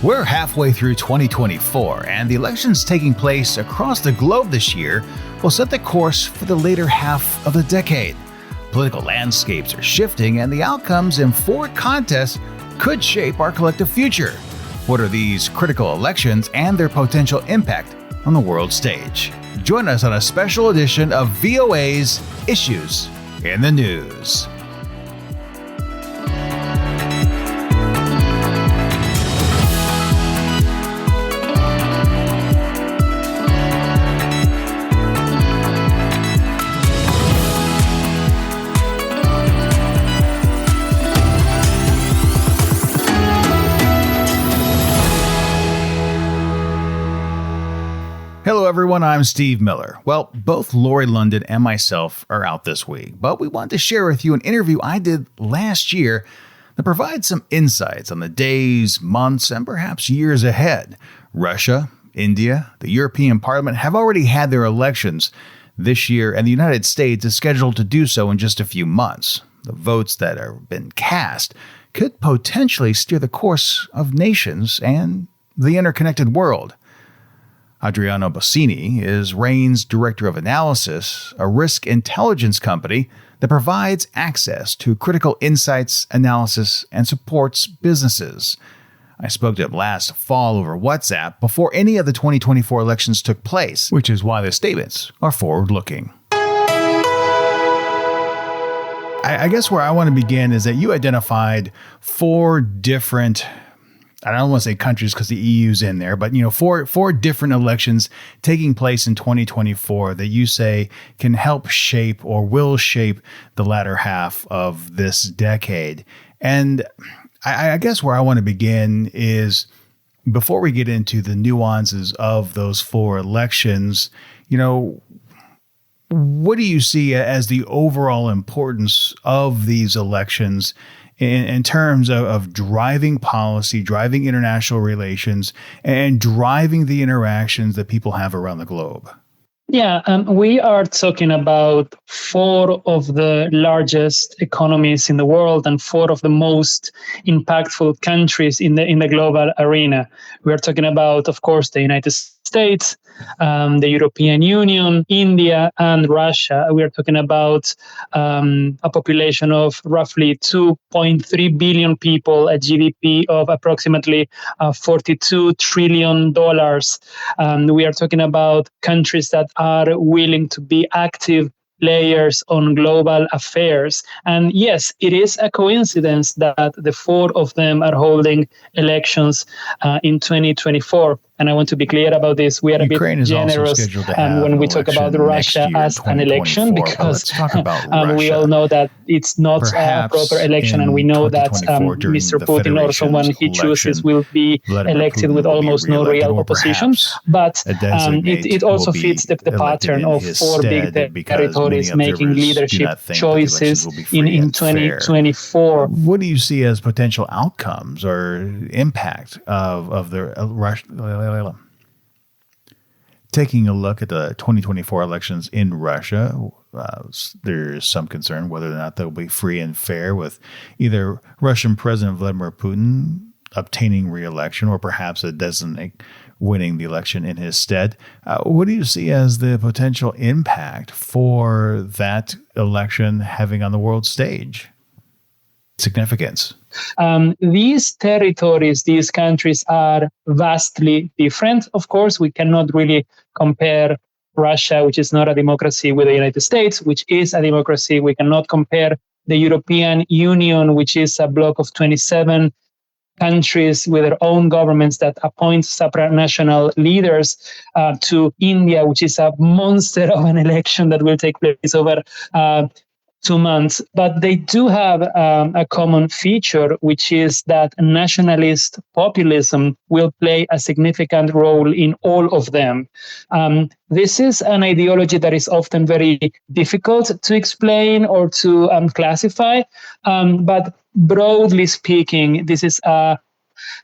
We're halfway through 2024, and the elections taking place across the globe this year will set the course for the later half of the decade. Political landscapes are shifting, and the outcomes in 4 contests could shape our collective future. What are these critical elections and their potential impact on the world stage? Join us on a special edition of VOA's Issues in the News. Hello everyone, I'm Steve Miller. Well, both Lori London and myself are out this week, but we wanted to share with you an interview I did last year that provides some insights on the days, months, and perhaps years ahead. Russia, India, the European Parliament have already had their elections this year, and the United States is scheduled to do so in just a few months. The votes that have been cast could potentially steer the course of nations and the interconnected world. Adriano Bossini is RAIN's Director of Analysis, a risk intelligence company that provides access to critical insights, analysis, and supports businesses. I spoke to him last fall over WhatsApp before any of the 2024 elections took place, which is why the statements are forward-looking. I guess where I want to begin is that you identified 4 different, I don't want to say countries because the EU's in there, but four different elections taking place in 2024 that you say can help shape or will shape the latter half of this decade. And I guess where I want to begin is, before we get into the nuances of those 4 elections, what do you see as the overall importance of these elections in terms of driving policy, driving international relations, and driving the interactions that people have around the globe? Yeah, we are talking about 4 of the largest economies in the world and 4 of the most impactful countries in the global arena. We are talking about, of course, the United States, the European Union, India, and Russia. We are talking about a population of roughly 2.3 billion people, a GDP of approximately $42 trillion. We are talking about countries that are willing to be active players on global affairs. And yes, it is a coincidence that the 4 of them are holding elections in 2024. And I want to be clear about this. We are Ukraine a bit generous when we talk about Russia as an election, because we all know that it's not a proper election, and we know that Mr. Putin or someone he chooses will be elected with almost no real opposition. But it also fits the pattern of 4 big territories making leadership choices in 2024. What do you see as potential outcomes or impact of the Russia? Taking a look at the 2024 elections in Russia, there's some concern whether or not they'll be free and fair, with either Russian President Vladimir Putin obtaining re-election or perhaps a designate winning the election in his stead. What do you see as the potential impact for that election having on the world stage? Significance. These territories, these countries are vastly different. Of course, we cannot really compare Russia, which is not a democracy, with the United States, which is a democracy. We cannot compare the European Union, which is a bloc of 27 countries with their own governments that appoint supranational leaders, to India, which is a monster of an election that will take place over 2 months. But they do have a common feature, which is that nationalist populism will play a significant role in all of them. This is an ideology that is often very difficult to explain or to classify. But broadly speaking, this is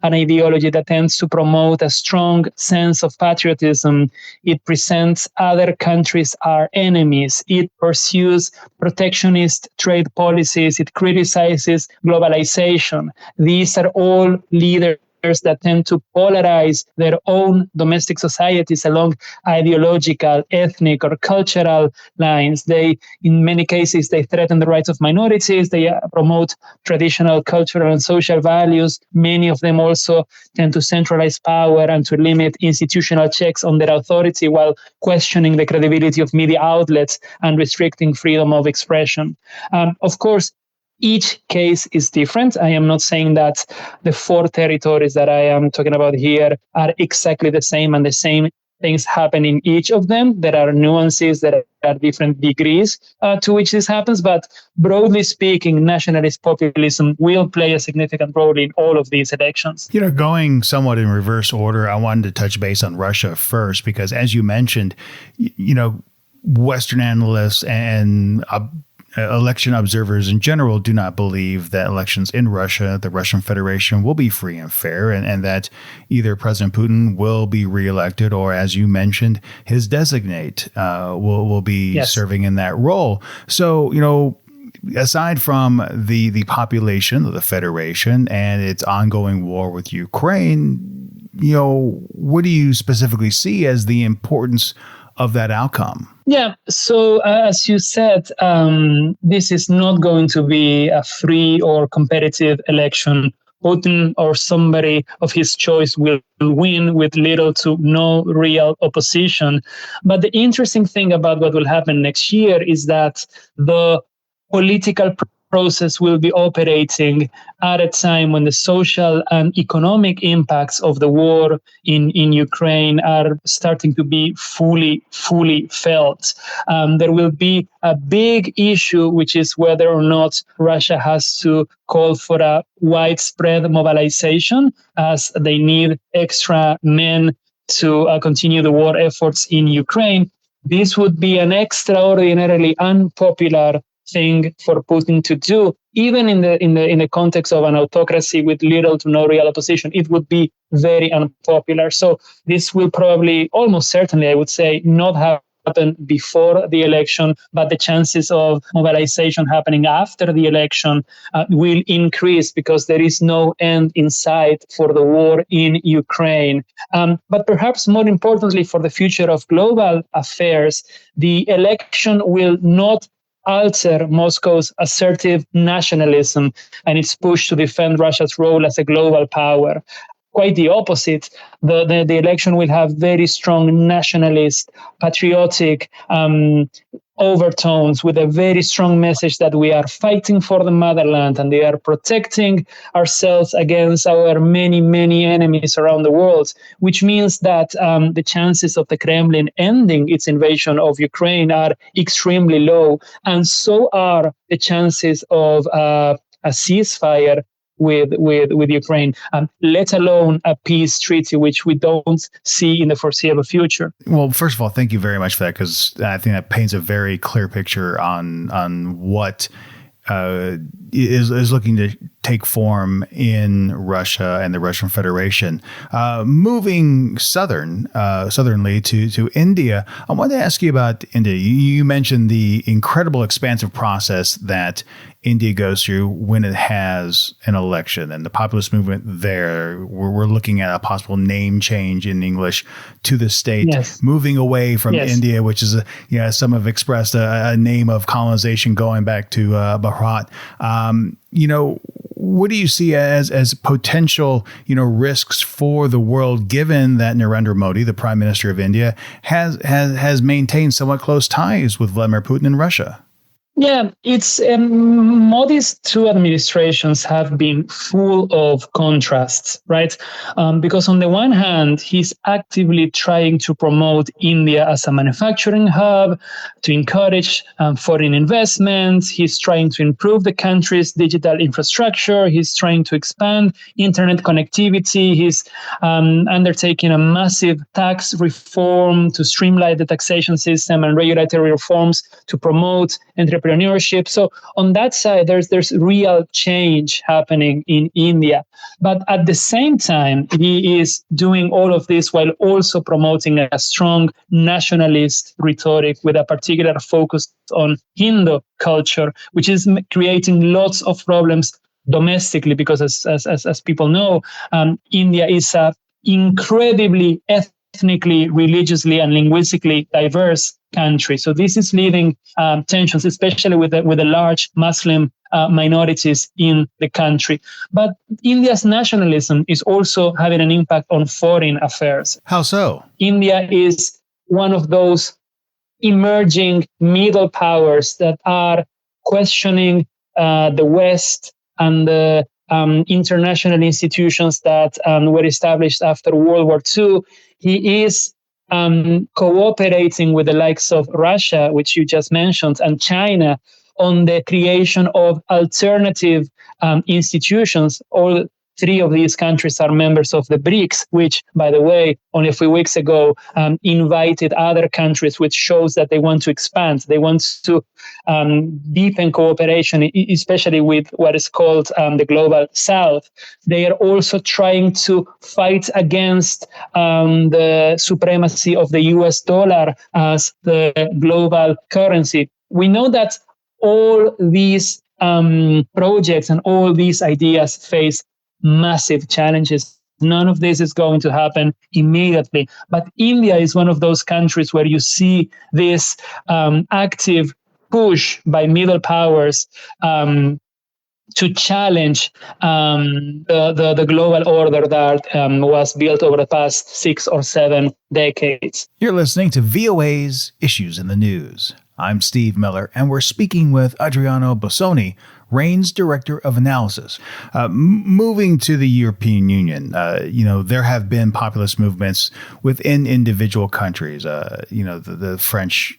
an ideology that tends to promote a strong sense of patriotism. It presents other countries as enemies. It pursues protectionist trade policies. It criticizes globalization. These are all leaders that tend to polarize their own domestic societies along ideological, ethnic, or cultural lines. They, in many cases, they threaten the rights of minorities. They promote traditional cultural and social values. Many of them also tend to centralize power and to limit institutional checks on their authority while questioning the credibility of media outlets and restricting freedom of expression. Of course, each case is different. I am not saying that the four territories that I am talking about here are exactly the same and the same things happen in each of them. There are nuances, there are different degrees to which this happens, but broadly speaking, nationalist populism will play a significant role in all of these elections. Going somewhat in reverse order, I wanted to touch base on Russia first, because as you mentioned, Western analysts and election observers in general do not believe that elections in Russia, the Russian Federation, will be free and fair, and that either President Putin will be reelected or, as you mentioned, his designate will be serving in that role. So, aside from the population of the Federation and its ongoing war with Ukraine, what do you specifically see as the importance of that outcome? Yeah, so as you said, this is not going to be a free or competitive election. Putin or somebody of his choice will win with little to no real opposition. But the interesting thing about what will happen next year is that the political process will be operating at a time when the social and economic impacts of the war in Ukraine are starting to be fully felt. There will be a big issue, which is whether or not Russia has to call for a widespread mobilization, as they need extra men to continue the war efforts in Ukraine. This would be an extraordinarily unpopular thing for Putin to do, even in the context of an autocracy with little to no real opposition. It would be very unpopular. So this will probably, almost certainly, I would say, not happen before the election, but the chances of mobilization happening after the election will increase because there is no end in sight for the war in Ukraine. But perhaps more importantly, for the future of global affairs, the election will not alter Moscow's assertive nationalism and its push to defend Russia's role as a global power. Quite the opposite. The election will have very strong nationalist, patriotic overtones, with a very strong message that we are fighting for the motherland and they are protecting ourselves against our many enemies around the world, which means that the chances of the Kremlin ending its invasion of Ukraine are extremely low, and so are the chances of a ceasefire with Ukraine, let alone a peace treaty, which we don't see in the foreseeable future. Well, first of all, thank you very much for that, because I think that paints a very clear picture on what is looking to take form in Russia and the Russian Federation. Moving southernly to India, I wanted to ask you about India. You mentioned the incredible expansive process that India goes through when it has an election, and the populist movement there. We're looking at a possible name change in English to the state, moving away from India, which is, some have expressed a name of colonization going back to Bharat. What do you see as potential, risks for the world, given that Narendra Modi, the Prime Minister of India, has maintained somewhat close ties with Vladimir Putin in Russia? Yeah, it's Modi's two administrations have been full of contrasts, right? Because on the one hand, he's actively trying to promote India as a manufacturing hub, to encourage foreign investments. He's trying to improve the country's digital infrastructure. He's trying to expand internet connectivity. He's undertaking a massive tax reform to streamline the taxation system and regulatory reforms to promote entrepreneurship. So on that side, there's real change happening in India. But at the same time, he is doing all of this while also promoting a strong nationalist rhetoric with a particular focus on Hindu culture, which is creating lots of problems domestically, because as people know, India is a incredibly ethnically, religiously, and linguistically diverse country. So this is leading tensions, especially with the large Muslim minorities in the country. But India's nationalism is also having an impact on foreign affairs. How so? India is one of those emerging middle powers that are questioning the West and the international institutions that were established after World War II. He is cooperating with the likes of Russia, which you just mentioned, and China on the creation of alternative institutions. All three of these countries are members of the BRICS, which, by the way, only a few weeks ago invited other countries, which shows that they want to expand. They want to deepen cooperation, especially with what is called the Global South. They are also trying to fight against the supremacy of the US dollar as the global currency. We know that all these projects and all these ideas face massive challenges. None of this is going to happen immediately. But India is one of those countries where you see this active push by middle powers to challenge the global order that was built over the past 6 or 7 decades. You're listening to VOA's Issues in the News. I'm Steve Miller, and we're speaking with Adriano Bossoni, RAIN's Director of Analysis. Moving to the European Union, there have been populist movements within individual countries. The French,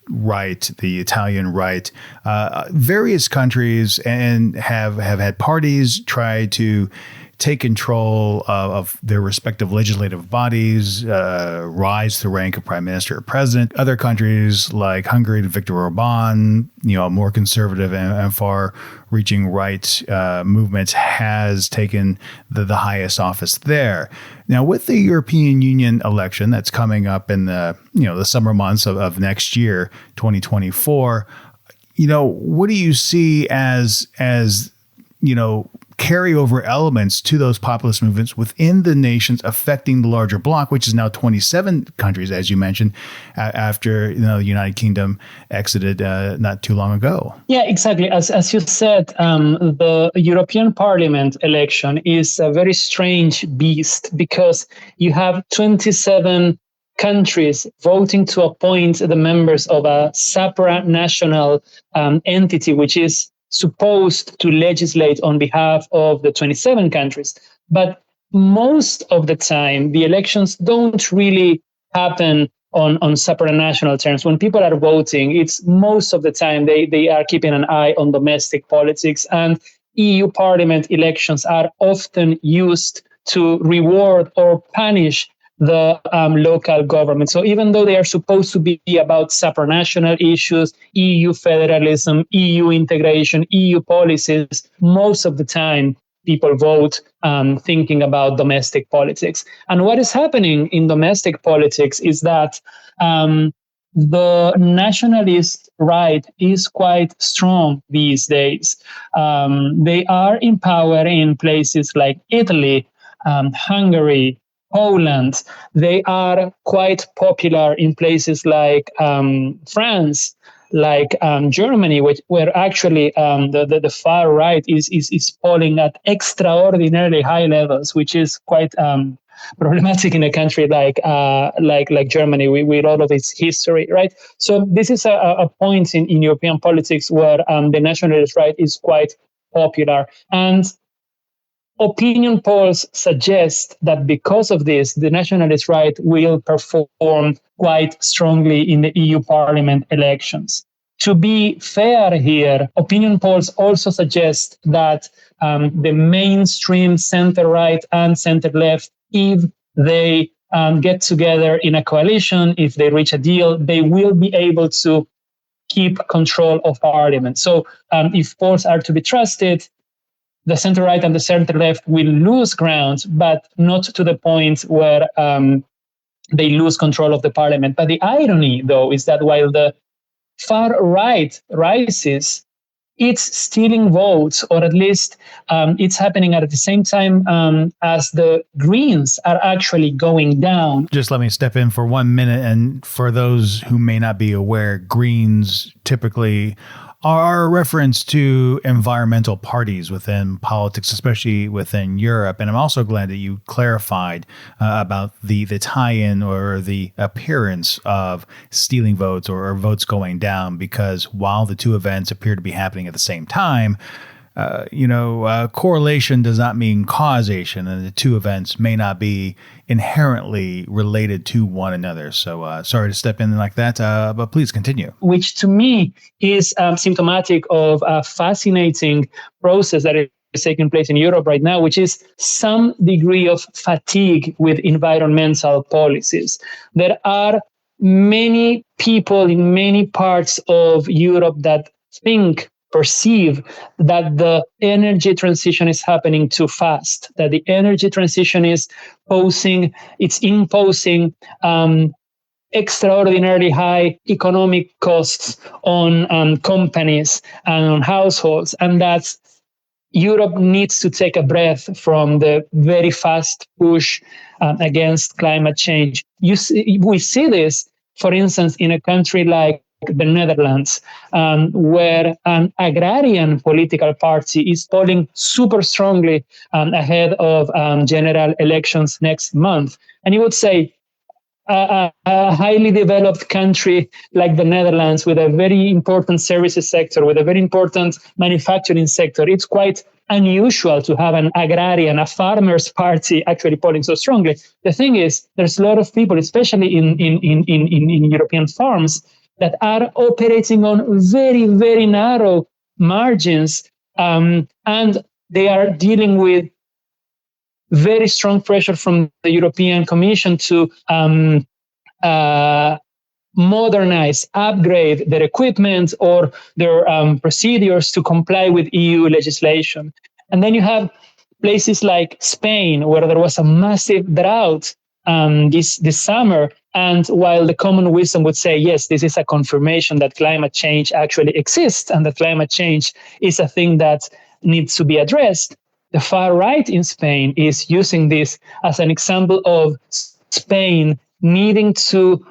right, the Italian right, various countries, and have had parties try to take control of their respective legislative bodies, rise to the rank of prime minister or president. Other countries like Hungary, Viktor Orban, more conservative and far-reaching right movements, has taken the highest office there. Now, with the European Union election that's coming up in the summer months of next year, 2024, what do you see as carryover elements to those populist movements within the nations affecting the larger bloc, which is now 27 countries, as you mentioned, after the United Kingdom exited not too long ago? Yeah, exactly. As you said, the European Parliament election is a very strange beast because you have 27 countries voting to appoint the members of a supranational entity, which is supposed to legislate on behalf of the 27 countries. But most of the time, the elections don't really happen on supranational terms. When people are voting, it's most of the time they are keeping an eye on domestic politics, and EU Parliament elections are often used to reward or punish the local government. So even though they are supposed to be about supranational issues, EU federalism, EU integration, EU policies, most of the time people vote thinking about domestic politics. And what is happening in domestic politics is that the nationalist right is quite strong these days. They are in power in places like Italy, Hungary, Poland. They are quite popular in places like France, like Germany, where actually the far right is polling at extraordinarily high levels, which is quite problematic in a country like Germany with all of its history, right? So this is a point in European politics where the nationalist right is quite popular. And opinion polls suggest that because of this, the nationalist right will perform quite strongly in the EU Parliament elections. To be fair here, opinion polls also suggest that the mainstream center-right and center-left, if they get together in a coalition, if they reach a deal, they will be able to keep control of Parliament. So if polls are to be trusted, the center-right and the center-left will lose ground, but not to the point where they lose control of the parliament. But the irony, though, is that while the far right rises, it's stealing votes, or at least it's happening at the same time as the Greens are actually going down. Just let me step in for 1 minute. And for those who may not be aware, Greens typically are a reference to environmental parties within politics, especially within Europe. And I'm also glad that you clarified about the tie-in or the appearance of stealing votes or votes going down, because while the two events appear to be happening at the same time, correlation does not mean causation, and the two events may not be inherently related to one another. So sorry to step in like that, but please continue. Which to me is symptomatic of a fascinating process that is taking place in Europe right now, which is some degree of fatigue with environmental policies. There are many people in many parts of Europe that perceive that the energy transition is happening too fast, that the energy transition is imposing extraordinarily high economic costs on companies and on households, and that Europe needs to take a breath from the very fast push against climate change. We see this, for instance, in a country like the Netherlands, where an agrarian political party is polling super strongly ahead of general elections next month. And you would say a highly developed country like the Netherlands, with a very important services sector, with a very important manufacturing sector, it's quite unusual to have an agrarian, a farmers' party actually polling so strongly. The thing is, there's a lot of people, especially in European farms, that are operating on very, very narrow margins, and they are dealing with very strong pressure from the European Commission to modernize, upgrade their equipment or their procedures to comply with EU legislation. And then you have places like Spain, where there was a massive drought this summer. And while the common wisdom would say, yes, this is a confirmation that climate change actually exists and that climate change is a thing that needs to be addressed, the far right in Spain is using this as an example of Spain needing to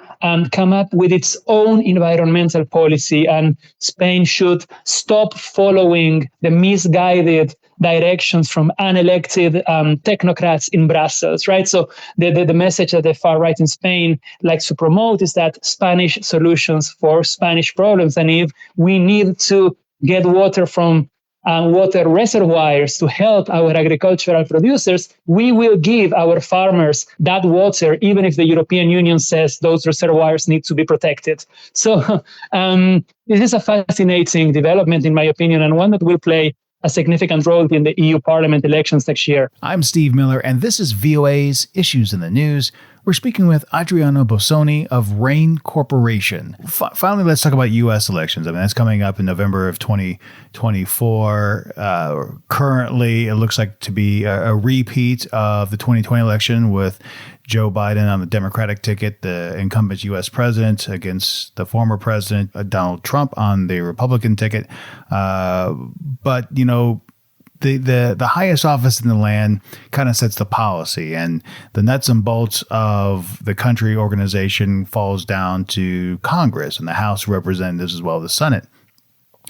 come up with its own environmental policy, and Spain should stop following the misguided directions from unelected technocrats in Brussels, right? So the message that the far right in Spain likes to promote is that Spanish solutions for Spanish problems, and if we need to get water from water reservoirs to help our agricultural producers, we will give our farmers that water, even if the European Union says those reservoirs need to be protected. So this is a fascinating development, in my opinion, and one that will play a significant role in the EU Parliament elections next year. I'm Steve Miller, and this is VOA's Issues in the News. We're speaking with Adriano Bossoni of Rain Corporation. Finally, let's talk about U.S. elections. I mean, that's coming up in November of 2024. Currently, it looks like to be a repeat of the 2020 election, with Joe Biden on the Democratic ticket, the incumbent U.S. president, against the former president, Donald Trump, on the Republican ticket. But, you know, the highest office in the land kind of sets the policy, and the nuts and bolts of the country organization falls down to Congress and the House of Representatives, as well as the Senate.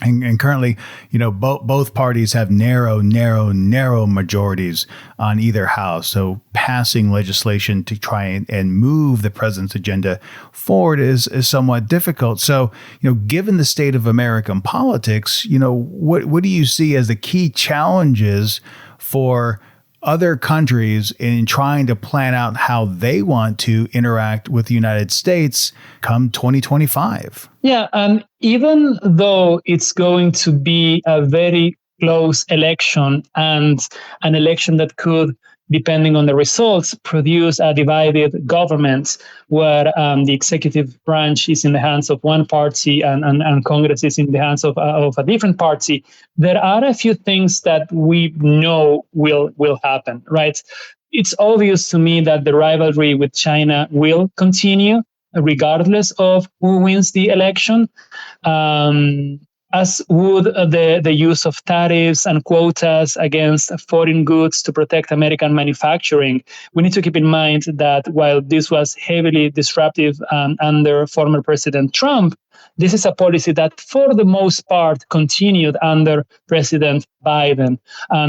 And currently, you know, both parties have narrow majorities on either house. So passing legislation to try and move the president's agenda forward is somewhat difficult. So, you know, given the state of American politics, you know, what do you see as the key challenges for other countries in trying to plan out how they want to interact with the United States come 2025? Yeah, even though it's going to be a very close election, and an election that could, depending on the results, produce a divided government where the executive branch is in the hands of one party and Congress is in the hands of a different party, there are a few things that we know will happen, right? It's obvious to me that the rivalry with China will continue regardless of who wins the election. as would the use of tariffs and quotas against foreign goods to protect American manufacturing. We need to keep in mind that while this was heavily disruptive under former President Trump, this is a policy that, for the most part, continued under President Biden.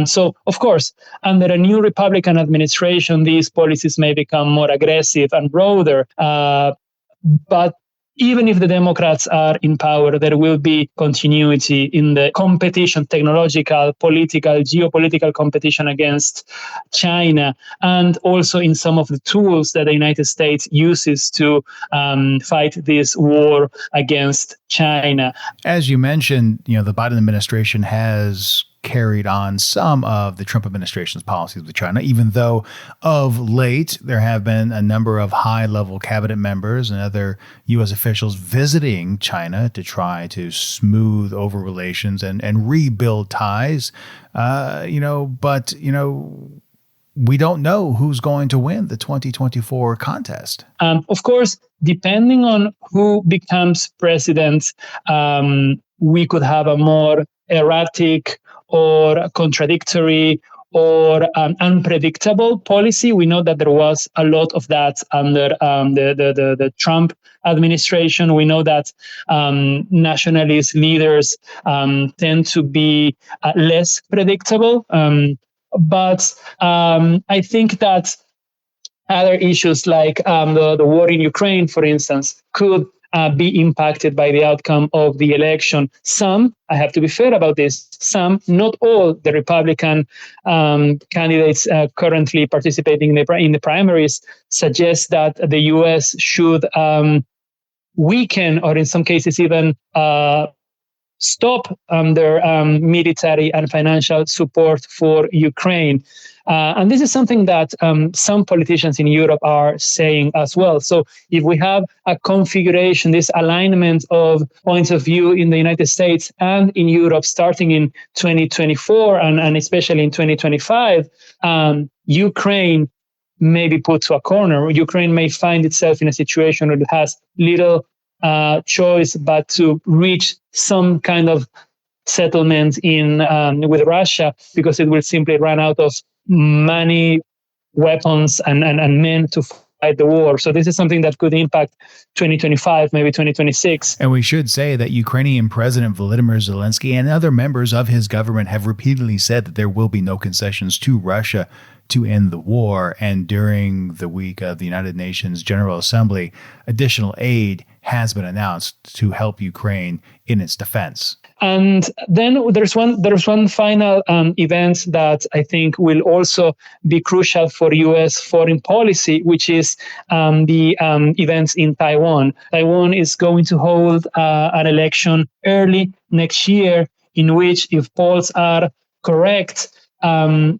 So, of course, under a new Republican administration, these policies may become more aggressive and broader. But even if the Democrats are in power, there will be continuity in the competition, technological, political, geopolitical competition against China, and also in some of the tools that the United States uses to fight this war against China. As you mentioned, the Biden administration has carried on some of the Trump administration's policies with China, even though of late there have been a number of high-level cabinet members and other U.S. officials visiting China to try to smooth over relations and rebuild ties. But we don't know who's going to win the 2024 contest. Of course, depending on who becomes president, we could have a more erratic or contradictory or unpredictable policy. We know that there was a lot of that under the Trump administration. We know that nationalist leaders tend to be less predictable. But I think that other issues like the war in Ukraine, for instance, could be impacted by the outcome of the election. Some, I have to be fair about this, some, not all the Republican candidates currently participating in the primaries suggest that the U.S. should weaken or in some cases even stop their military and financial support for Ukraine. And this is something that some politicians in Europe are saying as well. So if we have a configuration, this alignment of points of view in the United States and in Europe starting in 2024 and especially in 2025, Ukraine may be put to a corner. Ukraine may find itself in a situation where it has little choice but to reach some kind of settlement with Russia, because it will simply run out of money, weapons, and men to fight the war. So this is something that could impact 2025, maybe 2026. And we should say that Ukrainian President Volodymyr Zelensky and other members of his government have repeatedly said that there will be no concessions to Russia to end the war. And during the week of the United Nations General Assembly, additional aid has been announced to help Ukraine in its defense. And then there's one final event that I think will also be crucial for U.S. foreign policy, which is the events in Taiwan. Taiwan is going to hold an election early next year, in which, if polls are correct, the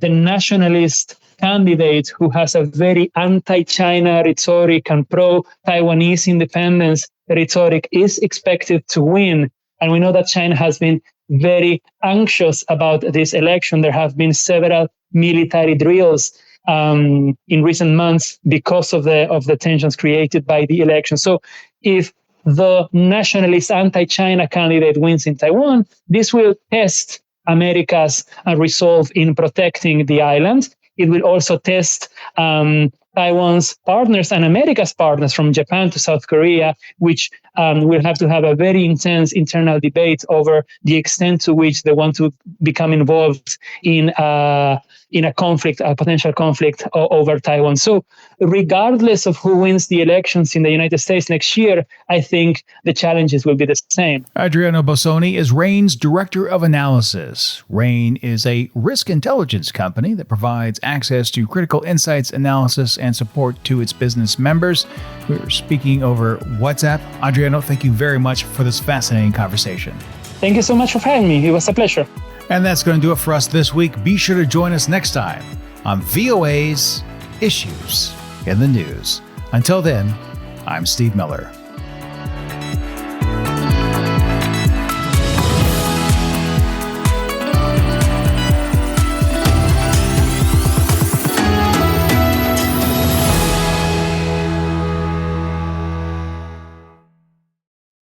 nationalist candidate who has a very anti-China rhetoric and pro-Taiwanese independence rhetoric is expected to win. And we know that China has been very anxious about this election. There have been several military drills in recent months because of the tensions created by the election. So if the nationalist anti-China candidate wins in Taiwan, this will test America's resolve in protecting the island. It will also test Taiwan's partners and America's partners from Japan to South Korea, which will have to have a very intense internal debate over the extent to which they want to become involved in a conflict, a potential conflict over Taiwan. So regardless of who wins the elections in the United States next year, I think the challenges will be the same. Adriano Bossoni is RAIN's Director of Analysis. RAIN is a risk intelligence company that provides access to critical insights, analysis, and support to its business members. We're speaking over WhatsApp. Adriano, thank you very much for this fascinating conversation. Thank you so much for having me. It was a pleasure. And that's going to do it for us this week. Be sure to join us next time on VOA's Issues in the News. Until then, I'm Steve Miller.